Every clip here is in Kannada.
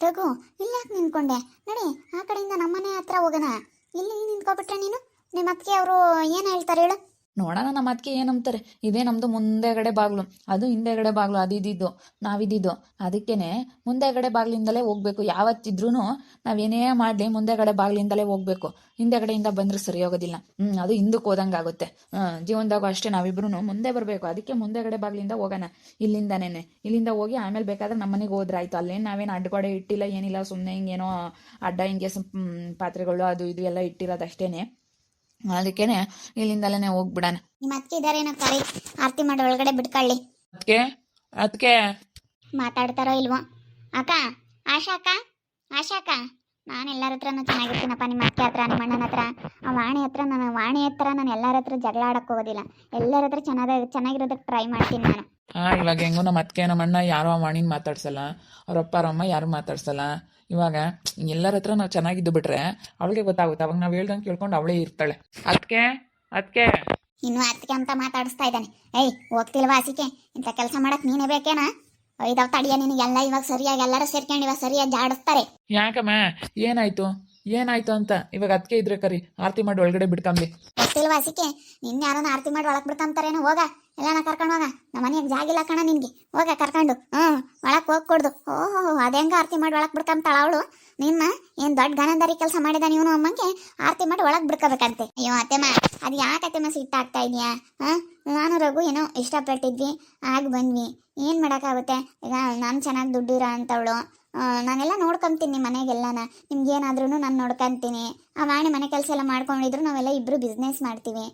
ರಘು ಇಲ್ಲಾಕೆ ನಿಂತ್ಕೊಂಡೆ? ನಡಿ ಆ ಕಡೆಯಿಂದ ನಮ್ಮನೆ ಹತ್ರ ಹೋಗೋಣ. ಇಲ್ಲಿ ನಿಂತ್ಕೊಬಿಟ್ರೆ ನೀನು ನಿಮ್ಮ ಅತ್ತಿಗೆ ಅವರು ಏನು ಹೇಳ್ತಾರೆ ಹೇಳು? ನೋಡೋಣ ನಮ್ಮ ಅದಕ್ಕೆ ಏನಂತಾರೆ. ಇದೇ ನಮ್ಮದು ಮುಂದೆಗಡೆ ಬಾಗ್ಲು, ಅದು ಹಿಂದೆಗಡೆ ಬಾಗ್ಲು, ಅದು ಇದ್ದಿದ್ದು ನಾವಿದ್ದಿದ್ದು. ಅದಕ್ಕೇನೆ ಮುಂದೆಗಡೆ ಬಾಗ್ಲಿಂದಲೇ ಹೋಗ್ಬೇಕು. ಯಾವತ್ತಿದ್ರೂ ನಾವೇನೇ ಮಾಡಲಿ ಮುಂದೆಗಡೆ ಬಾಗ್ಲಿಂದಲೇ ಹೋಗ್ಬೇಕು. ಹಿಂದೆಗಡೆಯಿಂದ ಬಂದ್ರೆ ಸರಿ ಹೋಗೋದಿಲ್ಲ. ಅದು ಹಿಂದಕ್ಕೆ ಹೋದಂಗೆ ಆಗುತ್ತೆ. ಜೀವನದಾಗೂ ಅಷ್ಟೇ, ನಾವಿಬ್ರು ಮುಂದೆ ಬರಬೇಕು. ಅದಕ್ಕೆ ಮುಂದೆಗಡೆ ಬಾಗ್ಲಿಂದ ಹೋಗೋಣ. ಇಲ್ಲಿಂದ ಹೋಗಿ ಆಮೇಲೆ ಬೇಕಾದ್ರೆ ನಮ್ಮ ಮನೆಗೆ ಹೋದ್ರೆ ಆಯ್ತು. ಅಲ್ಲೇನು ನಾವೇನು ಅಡ್ಡಗೋಡೆ ಇಟ್ಟಿಲ್ಲ ಏನಿಲ್ಲ, ಸುಮ್ಮನೆ ಹಿಂಗೇನೋ ಅಡ್ಡ ಹಿಂಗೆ ಪಾತ್ರೆಗಳು ಅದು ಇದು ಎಲ್ಲ ಇಟ್ಟಿರೋದಷ್ಟೇನೆ. ಅದಕ್ಕೇನೆ ಇಲ್ಲಿಂದಲೇ ಹೋಗ್ಬಿಡಣ. ನಿಮ್ಮ ಅತ್ತಿಗೆ ಇದಾರೇನೋ ಕರಿ, ಆರತಿ ಮಾಡಿ ಒಳಗಡೆ ಬಿಟ್ಕೊಳ್ಳಿ. ಅದಕ್ಕೆ ಮಾತಾಡ್ತಾರೋ ಇಲ್ವೋ? ಅಕ್ಕ, ಆಶಾಕ ನಾನು ಎಲ್ಲರ ಹತ್ರನೂ ಚೆನ್ನಾಗಿರ್ತೀನಪ್ಪ. ನಿಮ್ಮ ಅತ್ತೆ ಹತ್ರ, ನಿಮ್ಮ ಅಣ್ಣನ ಹತ್ರ, ಆ ವಾಣಿ ಹತ್ರ ನಾನು ಎಲ್ಲರ ಹತ್ರ ಜಗಳ ಆಡಕ್ಕೆ ಹೋಗೋದಿಲ್ಲ. ಎಲ್ಲರ ಹತ್ರ ಚೆನ್ನಾಗಿರೋದಕ್ಕೆ ಟ್ರೈ ಮಾಡ್ತೀನಿ ನಾನು. ಇವಾಗ ಹೆಂಗೋ ನಮ್ಮ ಅತ್ತಿಗೆ ನಮ್ಮ ಅಣ್ಣ ಯಾರೋ ವಾಣಿನ ಮಾತಾಡ್ಸಲ್ಲ, ಅವ್ರಪ್ಪ ಅವ್ರಮ್ಮ ಯಾರು ಮಾತಾಡ್ಸಲ್ಲ. ಇವಾಗ ಎಲ್ಲರ ಹತ್ರ ನಾವು ಚೆನ್ನಾಗಿದ್ದು ಬಿಟ್ರೆ ಅವಳಿಗೆ ಗೊತ್ತಾಗುತ್ತೆ. ಅವಾಗ ನಾವು ಹೇಳ್ದಂಗೆ ಕೇಳ್ಕೊಂಡು ಅವಳೇ ಇರ್ತಾಳೆ. ಅದಕ್ಕೆ ಇನ್ನು ಅತ್ತಿಗೆ ಅಂತ ಮಾತಾಡಿಸ್ತಾ ಇದ್ದಾನೆ. ಏಯ್ ಹೋಗ್ತಿಲ್ವಾ ಆಸಿಕೆ? ಇಂಥ ಕೆಲಸ ಮಾಡಕ್ ನೀನೇ ಬೇಕೇನಾ? ಇದಾವ್ ತಡಿಯ ನಿನಗೆಲ್ಲ. ಇವಾಗ ಸರಿಯಾಗಿ ಎಲ್ಲರೂ ಸೇರ್ಕೊಂಡು ಇವಾಗ ಸರಿಯಾಗಿ ಜಾಡಿಸ್ತಾರೆ. ಯಾಕಮ್ಮ ಏನಾಯ್ತು ಅಂತ ಇವಾಗ ಅದಕ್ಕೆ ಇದ್ರೆ ಕರಿ, ಆರತಿ ಮಾಡಿ ಒಳಗಡೆ ಬಿಡ್ಕೊಂಬಿ. ಗೊತ್ತಿಲ್ವಾ ಆಸಿಕೆ? ನಿನ್ನ ಯಾರನ್ನ ಆರತಿ ಮಾಡಿ ಒಳಗೆ ಬಿಡ್ಕೊಂತಾರೇನೋ? ಹೋಗ, ಎಲ್ಲಾನ ಕರ್ಕೊಂಡು ಹೋಗ. ನಮ್ಮ ಮನೆಯಾಗ ಜಾಗಿಲ್ಲ ಕಣ ನಿನ್ಗೆ. ಹೋಗ ಕರ್ಕೊಂಡು ಒಳಕ್ ಹೋಗ್ಕೊಡ್ದು. ಓಹೋ, ಅದೇಂಗ ಆರತಿ ಮಾಡಿ ಒಳಗೆ ಬಿಡ್ಕೊಂತಾಳ ಅವಳು? ನಿನ್ನ ಏನ್ ದೊಡ್ಡ ಗನಂದಾರಿ ಕೆಲಸ ಮಾಡಿದ ನೀನು ಅಮ್ಮಂಗೆ ಆರತಿ ಮಾಡಿ ಒಳಗೆ ಬಿಡ್ಕೋಬೇಕಂತೆ. ಅಯ್ಯೋ ಅತ್ತೆಮ್ಮ, ಅದು ಯಾಕೆ ಅತ್ತೆಮ್ಮ ಸಿಟ್ಟಾಗ್ತಾ ಇದೆಯಾ? ನಾನು ರಘು ಏನೋ ಇಷ್ಟಪಟ್ಟಿದ್ವಿ, ಆಗ ಬಂದ್ವಿ. ಏನು ಮಾಡೋಕ್ಕಾಗುತ್ತೆ? ಈಗ ನಾನು ಚೆನ್ನಾಗಿ ದುಡ್ಡಿರೋ ಅಂತವಳು, ನಾನೆಲ್ಲ ನೋಡ್ಕೊಂತೀನಿ ಮನೆಗೆಲ್ಲನ. ನಿಮ್ಗೇನಾದ್ರೂ ನಾನು ನೋಡ್ಕೊಂತೀನಿ. ಆ ವಾಣಿ ಮನೆ ಕೆಲಸ ಎಲ್ಲ ಮಾಡ್ಕೊಂಡಿದ್ರು ನಾವೆಲ್ಲ ಇಬ್ರು ಬಿಸ್ನೆಸ್ ಮಾಡ್ತೀವಿ.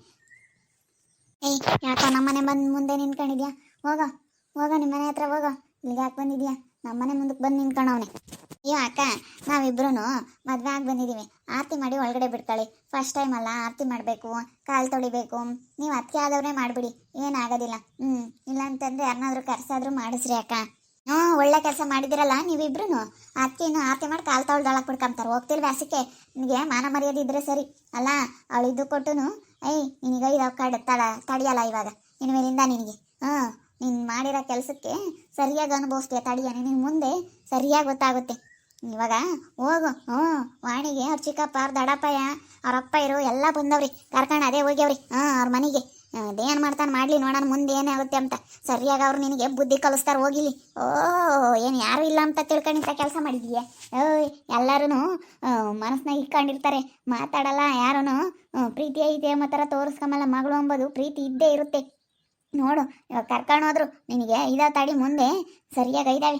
ಏಯ್ ಯಾಕೋ ನಮ್ಮನೆ ಬಂದು ಮುಂದೆ ನಿಂತ್ಕೊಂಡಿದ್ಯಾ? ಹೋಗ ನಿಮ್ಮ ಮನೆ ಹತ್ರ ಹೋಗ. ಇಲ್ಲಿಗೆ ಯಾಕೆ ಬಂದಿದ್ಯಾ? ನಮ್ಮನೆ ಮುಂದಕ್ಕೆ ಬಂದು ನಿಂತ್ಕೊಂಡವನೆ. ಅಯ್ಯೋ ಅಕ್ಕ, ನಾವಿಬ್ರು ಮದುವೆ ಆಗಿ ಬಂದಿದ್ದೀವಿ. ಆರತಿ ಮಾಡಿ ಒಳಗಡೆ ಬಿಡ್ಕೊಳ್ಳಿ. ಫಸ್ಟ್ ಟೈಮ್ ಅಲ್ಲ, ಆರತಿ ಮಾಡಬೇಕು, ಕಾಲು ತೊಳಿಬೇಕು. ನೀವು ಅದಕ್ಕೆ ಆದವ್ರೆ ಮಾಡಿಬಿಡಿ, ಏನಾಗೋದಿಲ್ಲ. ಇಲ್ಲ ಅಂತಂದರೆ ಯಾರನ್ನಾದ್ರೂ ಕರ್ಸಾದ್ರೂ ಮಾಡಿಸ್ರಿ ಅಕ್ಕ. ಒಳ್ಳೆ ಕೆಲಸ ಮಾಡಿದಿರಲ್ಲ ನೀವಿಬ್ರು. ಅದಕ್ಕೇನು ಆರತಿ ಮಾಡಿ ಕಾಲು ತೊಳ್ದೊಳಗೆ ಬಿಡ್ಕೊಂತಾರೆ. ಹೋಗ್ತಿಲ್ವ ಆಸಕ್ಕೆ? ನಿನಗೆ ಮಾನ ಮರ್ಯಾದೆ ಇದ್ರೆ ಸರಿ ಅಲ್ಲ. ಅವಳಿದ್ದು ಕೊಟ್ಟುನು ನಿನಗೆ ಇದಾವ ತಡಿಯಲ್ಲ ಇವಾಗ ಇನ್ನು ಮೇಲಿಂದ ನಿನಗೆ. ನೀನು ಮಾಡಿರೋ ಕೆಲಸಕ್ಕೆ ಸರಿಯಾಗಿ ಅನುಭವಿಸ್ತೀಯ. ತಡಿಯ, ನಿನಗೆ ಮುಂದೆ ಸರಿಯಾಗಿ ಗೊತ್ತಾಗುತ್ತೆ. ಇವಾಗ ಹೋಗು. ವಾಣಿಗೆ ಅವ್ರ ಚಿಕ್ಕಪ್ಪ, ಅವ್ರ ದಡಪ್ಪಯ್ಯ, ಅವ್ರಪ್ಪ ಇರು ಎಲ್ಲ ಬಂದವ್ರಿ, ಕರ್ಕೊಂಡು ಅದೇ ಹೋಗ್ಯವ್ರಿ ಅವ್ರ ಮನೆಗೆ. ಅದೇನು ಮಾಡ್ತಾನೆ ಮಾಡಲಿ, ನೋಡೋಣ ಮುಂದೆ ಏನಾಗುತ್ತೆ ಅಂತ. ಸರಿಯಾಗಿ ಅವ್ರು ನಿನಗೆ ಬುದ್ಧಿ ಕಲಿಸ್ತಾರೆ. ಹೋಗಿಲಿ. ಏನು ಯಾರು ಇಲ್ಲ ಅಂತ ತಿಳ್ಕೊಂಡಿಂತ ಕೆಲಸ ಮಾಡಿದೀಯ? ಎಲ್ಲರೂ ಮನಸ್ಸಿನಾಗ ಇಟ್ಕೊಂಡಿರ್ತಾರೆ, ಮಾತಾಡಲ್ಲ ಯಾರೂ. ಪ್ರೀತಿ ಐತೆ ಎಂಬ ಥರ ತೋರಿಸ್ಕೊಂಬಲ್ಲ. ಮಗಳು ಅಂಬೋದು ಪ್ರೀತಿ ಇದ್ದೇ ಇರುತ್ತೆ. ನೋಡು, ಇವಾಗ ಕರ್ಕೊಂಡು ಹೋದ್ರು ನಿನಗೆ ಇದಾವ ತಡಿ, ಮುಂದೆ ಸರಿಯಾಗಿ ಐದಾವೆ.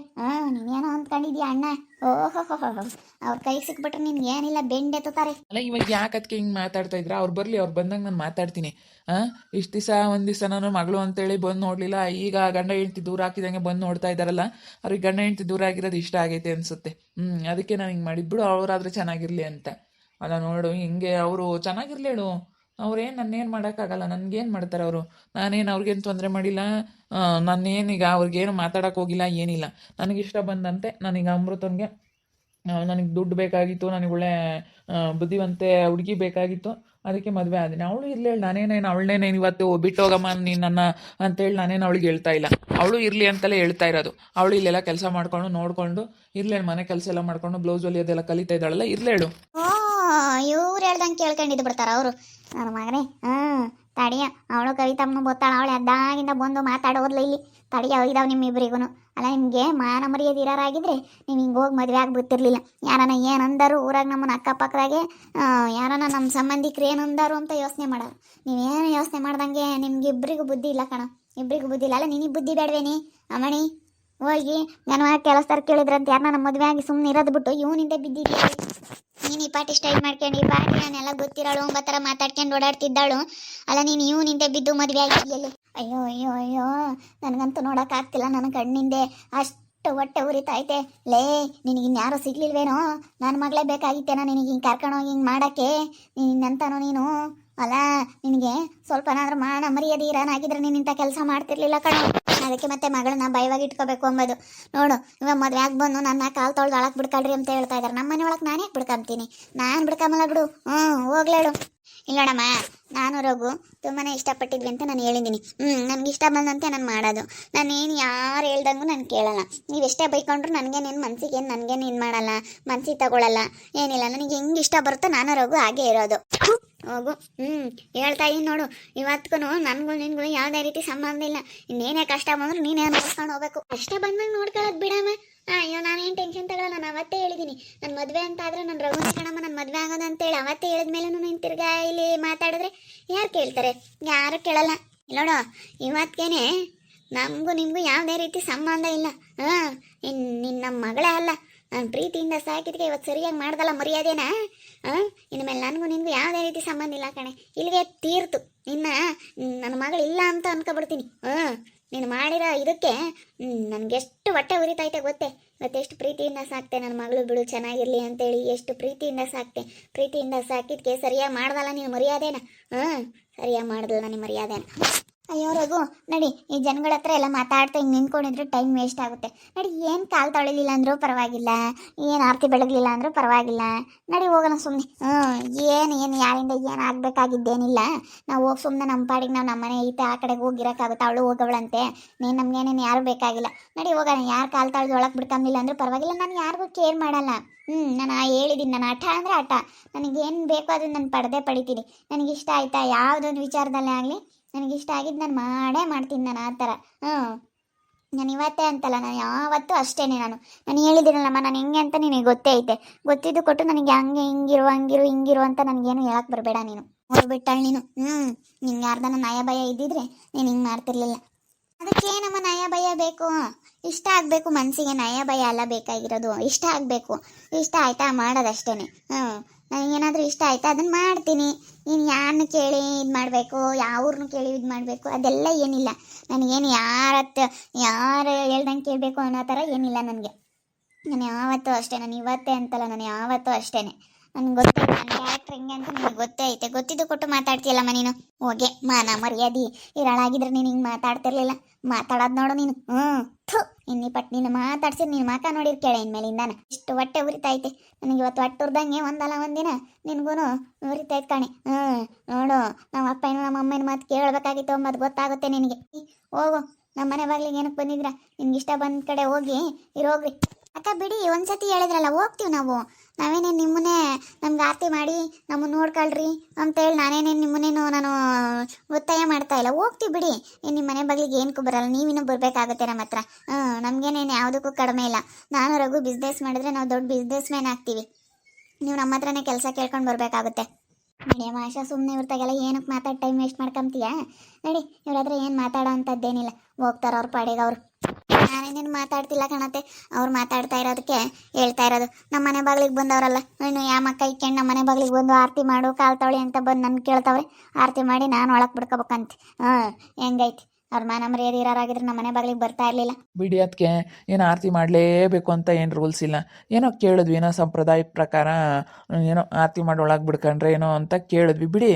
ನೀನೇನೋ ಅಂದ್ಕೊಂಡಿದ್ಯಾ ಅಣ್ಣ? ಓಹೋ, ಅವ್ರ ಕೈ ಸಿಕ್ಬಿಟ್ರೆ ನಿನ್ಗೆ ಏನಿಲ್ಲ, ಬೆಂಡೆತ್ತುತ್ತಾರೆ. ಅಲ್ಲ ಇವಾಗ ಯಾಕೆ ಅದಕ್ಕೆ ಹಿಂಗೆ ಮಾತಾಡ್ತಾ ಇದ್ರ? ಅವ್ರು ಬರಲಿ, ಅವ್ರು ಬಂದಂಗೆ ನಾನು ಮಾತಾಡ್ತೀನಿ. ಇಷ್ಟು ಒಂದು ದಿವಸ ನಾನು ಮಗಳು ಅಂತೇಳಿ ಬಂದು ನೋಡಲಿಲ್ಲ. ಈಗ ಗಂಡ ಹೆಂಡ್ತಿ ದೂರ ಹಾಕಿದಂಗೆ ಬಂದು ನೋಡ್ತಾ ಇದ್ದಾರಲ್ಲ, ಅವ್ರಿಗೆ ಗಂಡ ಹೆಂಡ್ತಿ ದೂರ ಆಗಿರೋದು ಇಷ್ಟ ಆಗೈತೆ ಅನಿಸುತ್ತೆ. ಅದಕ್ಕೆ ನಾನು ಹಿಂಗೆ ಮಾಡಿಬಿಡು, ಅವರಾದ್ರೆ ಚೆನ್ನಾಗಿರಲಿ ಅಂತ. ಅಲ್ಲ ನೋಡು, ಹಿಂಗೆ ಅವರು ಚೆನ್ನಾಗಿರ್ಲಿ ಹೇಳು. ಅವ್ರೇನು ನನ್ನೇನು ಮಾಡೋಕ್ಕಾಗಲ್ಲ. ನನಗೇನು ಮಾಡ್ತಾರೆ ಅವರು? ನಾನೇನು ಅವ್ರಿಗೇನು ತೊಂದರೆ ಮಾಡಿಲ್ಲ. ನಾನೇನೀಗ ಅವ್ರಿಗೇನು ಮಾತಾಡೋಕೆ ಹೋಗಿಲ್ಲ, ಏನಿಲ್ಲ. ನನಗಿಷ್ಟ ಬಂದಂತೆ ನನಗೆ ಅಮೃತನಿಗೆ ನನಗೆ ದುಡ್ಡು ಬೇಕಾಗಿತ್ತು, ನನಗೆ ಒಳ್ಳೆ ಬುದ್ಧಿವಂತೆ ಹುಡುಗಿ ಬೇಕಾಗಿತ್ತು. ಅದಕ್ಕೆ ಮದುವೆ ಆದೀನಿ. ಅವಳು ಇರಲಿ ಹೇಳಿ, ನಾನೇನೇನು ಅವಳನ್ನೇನೇನು ಇವತ್ತು ಬಿಟ್ಟು ಹೋಗಮ್ಮ ನೀನು ನನ್ನ ಅಂತೇಳಿ ನಾನೇನು ಅವಳಿಗೆ ಹೇಳ್ತಾ ಇಲ್ಲ. ಅವಳು ಇರಲಿ ಅಂತಲೇ ಹೇಳ್ತಾ ಇರೋದು. ಅವಳು ಇಲ್ಲೆಲ್ಲ ಕೆಲಸ ಮಾಡ್ಕೊಂಡು ನೋಡಿಕೊಂಡು ಇರ್ಲೇಳು, ಮನೆ ಕೆಲಸ ಎಲ್ಲ ಮಾಡ್ಕೊಂಡು ಬ್ಲೌಸ್ ಹೊಲಿಯೋದೆಲ್ಲ ಕಲಿತಾ ಇದ್ದಾಳಲ್ಲ, ಇರ್ಲೇಳು. ಇವ್ರು ಹೇಳ್ದಂಗೆ ಕೇಳ್ಕೊಂಡಿದ್ದು ಬಿಡ್ತಾರ ಅವರು. ನನ್ನ ಮಗನೇ ತಡಿಯ, ಅವಳು ಕವಿತಮ್ಮನು ಗೊತ್ತಾಳ. ಅವಳು ಅದಾಗಿಂದ ಬಂದು ಮಾತಾಡೋದ್ಲ ಇಲ್ಲಿ. ತಡಿಯ ಇದಾವೆ ನಿಮ್ಮಿಬ್ಬರಿಗೂ. ಅಲ್ಲ, ನಿಮಗೆ ಮಾನ ಮರ್ಯಾದೆ ಇರೋರಾಗಿದ್ರೆ ನೀವು ಹಿಂಗೆ ಹೋಗಿ ಮದುವೆ ಆಗಿಬಿಡ್ತಿರ್ಲಿಲ್ಲ. ಯಾರನ್ನ ಏನಂದರು ಊರಾಗ ನಮ್ಮನ್ನ ಅಕ್ಕಪಕ್ಕದಾಗೆ ಯಾರನ್ನ ನಮ್ಮ ಸಂಬಂಧಿಕರು ಏನಂದರು ಅಂತ ಯೋಚನೆ ಮಾಡೋರು. ನೀವೇನು ಯೋಚನೆ ಮಾಡ್ದಂಗೆ ನಿಮ್ಗೆ ಇಬ್ಬರಿಗೂ ಬುದ್ಧಿ ಇಲ್ಲ ಕಣ. ಇಬ್ಬರಿಗೂ ಬುದ್ಧಿ ಇಲ್ಲ. ಅಲ್ಲ ನಿನಗೆ ಬುದ್ಧಿ ಬೇಡವೇನಿ ಅಮ್ಮಣಿ? ಹೋಗಿ ನಾನು ಕೆಲಸದಾರ ಕೇಳಿದ್ರಂತ ಯಾರನ್ನ ನಮ್ಮ ಮದುವೆ ಆಗಿ ಸುಮ್ಮನೆ ಇರೋದು ಬಿಟ್ಟು ಇವನಿಂದ ಬಿದ್ದಿದ್ದೀವಿ. ನೀನು ಈ ಪಾಟಿ ಸ್ಟೈಲ್ ಮಾಡ್ಕೊಂಡು ಈ ಪಾಟಿ ನಾನೆಲ್ಲ ಗೊತ್ತಿರೋಳು ಒಂಬ ಥರ ಮಾತಾಡ್ಕೊಂಡು ಓಡಾಡ್ತಿದ್ದಾಳು. ಅಲ್ಲ ನೀನು ಇವನಿಂದ ಬಿದ್ದು ಮದುವೆ ಆಗಿದೆಯಲ್ಲಿ. ಅಯ್ಯೋ ಅಯ್ಯೋ ಅಯ್ಯೋ, ನನಗಂತೂ ನೋಡೋಕ್ಕಾಗ್ತಿಲ್ಲ. ನನ್ನ ಕಣ್ಣಿಂದೆ ಅಷ್ಟು ಹೊಟ್ಟೆ ಉರಿತೈತೆ. ಲೇ, ನಿನಗಿನ್ಯಾರು ಸಿಗ್ಲಿಲ್ವೇನೋ? ನನ್ನ ಮಗಳೇ ಬೇಕಾಗಿತ್ತೇನೋ ನಿನಗೆ ಹಿಂಗೆ ಕರ್ಕೊಂಡೋಗಿ ಹಿಂಗೆ ಮಾಡೋಕ್ಕೆ? ನೀನಂತಾನೋ ನೀನು? ಅಲ್ಲ, ನಿನಗೆ ಸ್ವಲ್ಪನಾದ್ರೂ ಮಾನ ಮರ್ಯಾದೆ ಇರೋನಾಗಿದ್ರೆ ನೀನು ಇಂಥ ಕೆಲಸ ಮಾಡ್ತಿರ್ಲಿಲ್ಲ ಕಣೋ. ಅದಕ್ಕೆ ಮತ್ತೆ ಮಗಳನ್ನ ಭಯವಾಗಿ ಇಟ್ಕೋಬೇಕು ಅಂಬೋದು. ನೋಡು, ಇವಾಗ ಮದುವೆ ಆಗಿ ಬಂದು ನನ್ನ ಕಾಲು ತೊಳ್ದು ಒಳಗೆ ಬಿಡ್ಕೊಳ್ರಿ ಅಂತ ಹೇಳ್ತಾ ಇದ್ದಾರೆ. ನಮ್ಮ ಮನೆ ಒಳಗೆ ನಾನೇ ಬಿಡ್ಕೊಂತೀನಿ. ನಾನು ಬಿಡ್ಕೊಂಬಲ್ಲ ಬಿಡು. ಹೋಗ್ಲೇಳು. ಇಲ್ಲೋಡಮ್ಮ, ನಾನು ರಘು ತುಂಬಾ ಇಷ್ಟಪಟ್ಟಿದ್ವಿ ಅಂತ ನಾನು ಹೇಳಿದ್ದೀನಿ. ನನಗೆ ಇಷ್ಟ ಬಂದಂತೆ ನಾನು ಮಾಡೋದು. ನಾನೇನು ಯಾರು ಹೇಳ್ದಂಗೂ ನಾನು ಕೇಳಲ್ಲ. ನೀವೆಷ್ಟೇ ಬೈಕೊಂಡ್ರು ನನಗೇನೇನು ಮನ್ಸಿಗೆ ಏನು ನನಗೇನು ಇದು ಮಾಡಲ್ಲ, ಮನ್ಸಿಗೆ ತಗೊಳ್ಳಲ್ಲ, ಏನಿಲ್ಲ. ನನಗೆ ಹೆಂಗೆ ಇಷ್ಟ ಬರುತ್ತೋ ನಾನು ರಘು ಹಾಗೆ ಇರೋದು. ಹೋಗು. ಹೇಳ್ತಾ ಇದ್ದೀನಿ ನೋಡು, ಇವತ್ತಿಗೂ ನನಗೂ ನಿನ್ಗೂ ಯಾವುದೇ ರೀತಿ ಸಂಬಂಧ ಇಲ್ಲ. ಇನ್ನೇನೇ ಕಷ್ಟ ಬಂದ್ರು ನೀನೇ ನೋಡ್ಕೊಂಡು ಹೋಗ್ಬೇಕು. ಕಷ್ಟ ಬಂದಾಗ ನೋಡ್ಕೊಳ್ಳೋದು ಬಿಡಮ್ಮ. ಅಯ್ಯೋ, ನಾನೇನು ಟೆನ್ಷನ್ ತಗೊಳ್ಳಲ್ಲ. ನಾನು ಅವತ್ತೇ ಹೇಳಿದ್ದೀನಿ, ನನ್ನ ಮದುವೆ ಅಂತ ಆದ್ರೆ ನನ್ನ ರಘುನೇ ಕಣಮ್ಮ ನನ್ನ ಮದುವೆ ಆಗೋದು ಅಂತೇಳಿ ಅವತ್ತೇ ಹೇಳಿದ್ಮೇಲೆ ನೀನು ತಿರ್ಗಾ ಇಲ್ಲಿ ಮಾತಾಡಿದ್ರೆ ಯಾರು ಕೇಳ್ತಾರೆ? ಯಾರು ಕೇಳಲ್ಲ. ಇಲ್ಲೋಡು, ಇವತ್ತಿಗೇನೆ ನಮಗೂ ನಿಮಗೂ ಯಾವುದೇ ರೀತಿ ಸಂಬಂಧ ಇಲ್ಲ. ನಿನ್ನ ಮಗಳೇ ಅಲ್ಲ, ನಾನು ಪ್ರೀತಿಯಿಂದ ಸಾಕಿದ್ಕೆ ಇವತ್ತು ಸರಿಯಾಗಿ ಮಾಡ್ದಲ್ಲ ಮರ್ಯಾದೆನಾ? ಇನ್ಮೇಲೆ ನನಗೂ ನಿನಗೂ ಯಾವುದೇ ರೀತಿ ಸಂಬಂಧ ಇಲ್ಲ ಕಣೆ. ಇಲ್ಲಿಗೆ ತೀರ್ತು. ನನ್ನ ಮಗಳು ಇಲ್ಲ ಅಂತ ಅನ್ಕೊಬಿಡ್ತೀನಿ. ನೀನು ಮಾಡಿರೋ ಇದಕ್ಕೆ ನನಗೆಷ್ಟು ಹೊಟ್ಟೆ ಉರಿತೈತೆ ಗೊತ್ತೇ. ಇವತ್ತೆಷ್ಟು ಪ್ರೀತಿಯಿಂದ ಸಾಕ್ತೆ ನನ್ನ ಮಗಳು, ಬಿಡು ಚೆನ್ನಾಗಿರಲಿ ಅಂತೇಳಿ ಎಷ್ಟು ಪ್ರೀತಿಯಿಂದ ಸಾಕ್ತೆ. ಪ್ರೀತಿಯಿಂದ ಸಾಕಿದ್ಕೆ ಸರಿಯಾಗಿ ಮಾಡ್ದಲ್ಲ ನೀನು ಮರ್ಯಾದೆನ? ಸರಿಯಾಗಿ ಮಾಡ್ದಲ್ಲ ನೀನು ಮರ್ಯಾದೆನ? ಅಯ್ಯೋ ರಘು, ನಡಿ, ಈ ಜನಗಳ ಹತ್ರ ಎಲ್ಲ ಮಾತಾಡ್ತಾ ಹಿಂಗೆ ನಿಂತ್ಕೊಂಡಿದ್ರು ಟೈಮ್ ವೇಸ್ಟ್ ಆಗುತ್ತೆ. ನಡಿ, ಏನು ಕಾಲು ತೊಳಿಲಿಲ್ಲ ಅಂದರೂ ಪರವಾಗಿಲ್ಲ, ಏನು ಆರತಿ ಬೆಳಗಲಿಲ್ಲ ಅಂದರೂ ಪರವಾಗಿಲ್ಲ. ನಡಿ ಹೋಗೋಣ ಸುಮ್ಮನೆ. ಏನು ಯಾರಿಂದ ಏನು ಆಗಬೇಕಾಗಿದ್ದೇನಿಲ್ಲ. ನಾವು ಹೋಗಿ ಸುಮ್ಮನೆ ನಮ್ಮ ಪಾಡಿಗೆ ನಾವು ನಮ್ಮ ಮನೆ ಐತೆ, ಆ ಕಡೆಗೆ ಹೋಗಿರೋಕ್ಕಾಗುತ್ತೆ. ಅವಳು ಹೋಗವಳಂತೆ, ನಮಗೇನೇನು ಯಾರು ಬೇಕಾಗಿಲ್ಲ. ನಡಿ ಹೋಗೋಣ. ಯಾರು ಕಾಲು ತೊಳೆದು ಒಳಗೆ ಬಿಡ್ಕೊಂಬಿಲ್ಲ ಅಂದರೂ ಪರವಾಗಿಲ್ಲ. ನಾನು ಯಾರಿಗೂ ಕೇರ್ ಮಾಡಲ್ಲ. ನಾನು ಹೇಳಿದ್ದೀನಿ, ನಾನು ಹಠ ಅಂದರೆ ಹಠ. ನನಗೇನು ಬೇಕೋ ಅದನ್ನು ನಾನು ಪಡೆದೇ ಪಡಿತೀನಿ. ನನಗಿಷ್ಟ ಆಯಿತಾ ಯಾವುದೊಂದು ವಿಚಾರದಲ್ಲೇ ಆಗಲಿ, ನನಗಿಷ್ಟ ಆಗಿದ್ದು ನಾನು ಮಾಡೇ ಮಾಡ್ತೀನಿ. ನಾನು ಆ ಥರ ನಾನು ಇವತ್ತೇ ಅಂತಲ್ಲ, ನಾನು ಯಾವತ್ತೂ ಅಷ್ಟೇ. ನಾನು ಹೇಳಿದ್ದೀನಲ್ಲಮ್ಮ, ನಾನು ಹೆಂಗೆ ಅಂತ ನಿನಗೆ ಗೊತ್ತೇ ಐತೆ. ಗೊತ್ತಿದ್ದು ಕೊಟ್ಟು ನನಗೆ ಹಂಗೆ ಹಿಂಗಿರು ಅಂತ ನನಗೇನು ಹೇಳಕ್ಕೆ ಬರಬೇಡ. ನೀನು ಹೋಗ್ಬಿಟ್ಟಾಳೆ ನೀನು. ನಿಂಗೆ ಯಾರ್ದನ ನಯ ಭಯ ಇದ್ದಿದ್ರೆ ನೀನು ಹಿಂಗೆ ಮಾಡ್ತಿರ್ಲಿಲ್ಲ. ಅದಕ್ಕೇನಮ್ಮ ನಯ ಭಯ ಬೇಕು? ಇಷ್ಟ ಆಗಬೇಕು ಮನಸ್ಸಿಗೆ. ನಯ ಭಯ ಅಲ್ಲ ಬೇಕಾಗಿರೋದು, ಇಷ್ಟ ಆಗಬೇಕು. ಇಷ್ಟ ಆಯ್ತಾ ಮಾಡೋದಷ್ಟೇ. ನನಗೇನಾದರೂ ಇಷ್ಟ ಆಯ್ತಾ ಅದನ್ನು ಮಾಡ್ತೀನಿ. ನೀನು ಯಾರನ್ನ ಕೇಳಿ ಇದು ಮಾಡಬೇಕು, ಯಾವ್ರನ್ನೂ ಕೇಳಿ ಇದು ಮಾಡಬೇಕು ಅದೆಲ್ಲ ಏನಿಲ್ಲ ನನಗೇನು. ಯಾರು ಹೇಳ್ದಂಗೆ ಕೇಳಬೇಕು ಅನ್ನೋ ಥರ ಏನಿಲ್ಲ ನನಗೆ. ನಾನು ಯಾವತ್ತೂ ಅಷ್ಟೇ. ನಾನು ಇವತ್ತೇ ಅಂತಲ್ಲ, ನಾನು ಯಾವತ್ತೂ ಅಷ್ಟೇ. ನನಗೆ ಗೊತ್ತೇ, ನನ್ನ ಕ್ಯಾರೆಕ್ಟರ್ ಹೆಂಗೆ ಅಂತ ನಿನಗೆ ಗೊತ್ತೇ ಐತೆ. ಗೊತ್ತಿದ್ದು ಕೊಟ್ಟು ಮಾತಾಡ್ತೀಯಲ್ಲಮ್ಮ ನೀನು. ಹೋಗೆ ಮಾನ ಮರ್ಯಾದೆ ಇರಳಾಗಿದ್ರೆ ನೀನು ಹಿಂಗೆ ಮಾತಾಡ್ತಿರ್ಲಿಲ್ಲ. ಮಾತಾಡೋದು ನೋಡು ನೀನು. ಇನ್ನಿ ಪಟ್ಟು ನೀನು ಮಾತಾಡ್ಸಿ ನೀನು ಮಾಕ ನೋಡಿರ್ ಕೇಳ ಇನ್ಮೇಲಿಂದಾನ. ಇಷ್ಟು ಹೊಟ್ಟೆ ಉರಿತೈತೆ ನನಗೆ. ಇವತ್ತು ಹೊಟ್ಟೆ ಉರ್ದಂಗೆ ಒಂದಲ್ಲ ಒಂದಿನ ನಿನಗೂ ಉರಿತೈತೆ ಕಣೆ. ನೋಡು, ನಮ್ಮ ಅಪ್ಪ ಏನು ನಮ್ಮ ಅಮ್ಮನ ಮಾತು ಕೇಳಬೇಕಾಗಿತ್ತು ಅಂಬದು ಗೊತ್ತಾಗುತ್ತೆ ನಿನಗೆ. ಹೋಗು, ನಮ್ಮ ಮನೆ ಬಾಗಿಲಿಗೆ ಏನಕ್ಕೆ ಬಂದಿದ್ರ? ನಿನ್ಗೆ ಇಷ್ಟ ಬಂದ ಕಡೆ ಹೋಗಿ ಇರೋಗ್ರಿ. ಅಕ್ಕ ಬಿಡಿ, ಒಂದ್ಸತಿ ಹೇಳಿದ್ರಲ್ಲ ಹೋಗ್ತೀವಿ ನಾವು. ನಾವೇನೇನು ನಿಮ್ಮನ್ನೇ ನಮ್ಗೆ ಆರತಿ ಮಾಡಿ ನಮ್ಮನ್ನು ನೋಡ್ಕೊಳ್ರಿ ಅಂತೇಳಿ ನಾನೇನೇನು ನಿಮ್ಮನ್ನೇನು ನಾನು ಒತ್ತಾಯ ಮಾಡ್ತಾ ಇಲ್ಲ. ಹೋಗ್ತೀವಿ ಬಿಡಿ. ನಿಮ್ಮ ಮನೆ ಬಾಗಿಲಿಗೆ ಏನಕ್ಕೂ ಬರಲ್ಲ, ನೀವಿನ್ನೂ ಬರಬೇಕಾಗುತ್ತೆ ನಮ್ಮ ಹತ್ರ. ನಮಗೇನೇನು ಯಾವುದಕ್ಕೂ ಕಡಿಮೆ ಇಲ್ಲ. ನಾನು ರಘು ಬಿಸ್ನೆಸ್ ಮಾಡಿದ್ರೆ ನಾವು ದೊಡ್ಡ ಬಿಸ್ನೆಸ್ ಮ್ಯಾನ್ ಆಗ್ತೀವಿ. ನೀವು ನಮ್ಮ ಹತ್ರನೇ ಕೆಲಸ ಕೇಳ್ಕೊಂಡು ಬರಬೇಕಾಗುತ್ತೆ. ನಡಿಯಮ್ಮ ಆಶಾ, ಸುಮ್ಮನೆ ಇವ್ರತಾಗೆಲ್ಲ ಏನಕ್ಕೆ ಮಾತಾಡಿ ಟೈಮ್ ವೇಸ್ಟ್ ಮಾಡ್ಕೊಂತೀಯ? ನಡಿ, ಇವ್ರ ಹತ್ರ ಏನು ಮಾತಾಡೋ ಅಂಥದ್ದೇನಿಲ್ಲ. ಹೋಗ್ತಾರೆ ಅವ್ರ ಪಾಡಿಗೆ ಅವರು. ನಾನೇನೇನು ಮಾತಾಡ್ತಿಲ್ಲ ಕಣತ್ತೆ. ಅವ್ರು ಮಾತಾಡ್ತಾ ಇರೋದಕ್ಕೆ ಹೇಳ್ತಾ ಇರೋದು. ನಮ್ಮ ಮನೆ ಬಾಗಿಲಿಗೆ ಬಂದವರಲ್ಲ, ಇನ್ನು ಯಾಮಕ್ಕ ಇಕ್ಕೊಂಡು ನಮ್ಮ ಮನೆ ಬಾಗಿಲಿಗೆ ಬಂದು ಆರತಿ ಮಾಡು ಕಾಲು ತೊಳಿ ಅಂತ ಬಂದು ನನ್ನ ಕೇಳ್ತಾವ್ರೆ. ಆರತಿ ಮಾಡಿ ನಾನು ಒಳಗೆ ಬಿಡ್ಕೋಬೇಕಂತೆ. ಹೆಂಗೈತಿ? ಅವ್ರ ಮಾನ ಮರ್ಯಾದೆ ಇರೋರಾಗಿದ್ರೆ ನಮ್ಮ ಮನೆ ಬಾಗಿಲಿಗೆ ಬರ್ತಾ ಇರಲಿಲ್ಲ. ಬಿಡಿ, ಅದಕ್ಕೆ ಏನು ಆರತಿ ಮಾಡಲೇಬೇಕು ಅಂತ ಏನು ರೂಲ್ಸ್ ಇಲ್ಲ. ಏನೋ ಕೇಳಿದ್ವಿ, ಏನೋ ಸಂಪ್ರದಾಯದ ಪ್ರಕಾರ ಏನೋ ಆರತಿ ಮಾಡಿ ಒಳಗೆ ಬಿಡ್ಕೊಂಡ್ರೆ ಏನೋ ಅಂತ ಕೇಳಿದ್ವಿ. ಬಿಡಿ,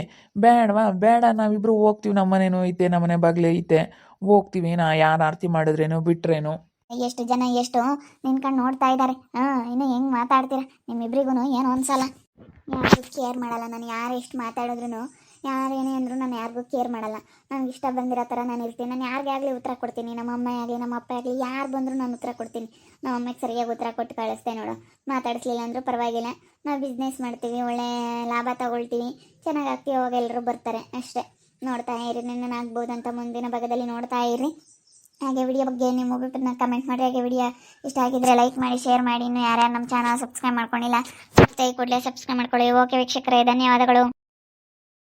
ಬೇಡ, ನಾವಿಬ್ರು ಹೋಗ್ತೀವಿ. ನಮ್ಮ ಮನೇನೂ ಐತೆ, ನಮ್ಮ ಮನೆ ಬಾಗಿಲೇ ಐತೆ, ಹೋಗ್ತೀವಿ. ಯಾರು ಆರತಿ ಮಾಡಿದ್ರೇನು ಬಿಟ್ರೇನು? ಎಷ್ಟು ಜನ ಎಷ್ಟು ನಿನ್ಕೊಂಡು ನೋಡ್ತಾ ಇದ್ದಾರೆ. ಇನ್ನು ಹೆಂಗೆ ಮಾತಾಡ್ತೀರ? ನಿಮ್ಮಿಬ್ರಿಗೂ ಏನು ಅನ್ಸಲ್ಲ. ಯಾರಿಗೂ ಕೇರ್ ಮಾಡಲ್ಲ ನಾನು. ಯಾರು ಎಷ್ಟು ಮಾತಾಡಿದ್ರು, ಯಾರೇನೇ ಅಂದರೂ ನಾನು ಯಾರಿಗೂ ಕೇರ್ ಮಾಡಲ್ಲ. ನನಗೆ ಇಷ್ಟ ಬಂದಿರೋ ಥರ ನಾನು ಇರ್ತೀನಿ. ನಾನು ಯಾರಿಗೇ ಆಗಲಿ ಉತ್ತರ ಕೊಡ್ತೀನಿ. ನಮ್ಮ ಅಮ್ಮ ಆಗಲಿ ನಮ್ಮ ಅಪ್ಪ ಆಗಲಿ ಯಾರು ಬಂದರೂ ನಾನು ಉತ್ತರ ಕೊಡ್ತೀನಿ. ನಮ್ಮ ಅಮ್ಮಗೆ ಸರಿಯಾಗಿ ಉತ್ತರ ಕೊಟ್ಟು ಕಳಿಸ್ತೆ ನೋಡು. ಮಾತಾಡಿಸ್ಲಿಲ್ಲ ಅಂದರೂ ಪರವಾಗಿಲ್ಲ. ನಾವು ಬಿಸ್ನೆಸ್ ಮಾಡ್ತೀವಿ, ಒಳ್ಳೆ ಲಾಭ ತಗೊಳ್ತೀವಿ, ಚೆನ್ನಾಗಿ ಆಗ್ತೀವಿ. ಅವಾಗ ಎಲ್ಲರೂ ಬರ್ತಾರೆ ಅಷ್ಟೇ. ನೋಡ್ತಾ ಇರಿ, ನನ್ನ ಆಗ್ಬೋದು ಅಂತ ಮುಂದಿನ ಭಾಗದಲ್ಲಿ ನೋಡ್ತಾ ಇರಿ. ಹಾಗೆ ವಿಡಿಯೋ ಬಗ್ಗೆ ನಿಮ್ಮ ಒಬ್ಬೊಬ್ಬರನ್ನ ಕಮೆಂಟ್ ಮಾಡಿ. ಹಾಗೆ ವಿಡಿಯೋ ಇಷ್ಟ ಆಗಿದ್ರೆ ಲೈಕ್ ಮಾಡಿ, ಶೇರ್ ಮಾಡಿ. ಇನ್ನು ಯಾರ್ಯಾರು ನಮ್ಮ ಚಾನಲ್ ಸಬ್ಸ್ಕ್ರೈಬ್ ಮಾಡ್ಕೊಂಡಿಲ್ಲ, ಕೂಡಲೇ ಸಬ್ಸ್ಕ್ರೈಬ್ ಮಾಡ್ಕೊಳ್ಳಿ. ಓಕೆ ವೀಕ್ಷಕರೇ, ಧನ್ಯವಾದಗಳು.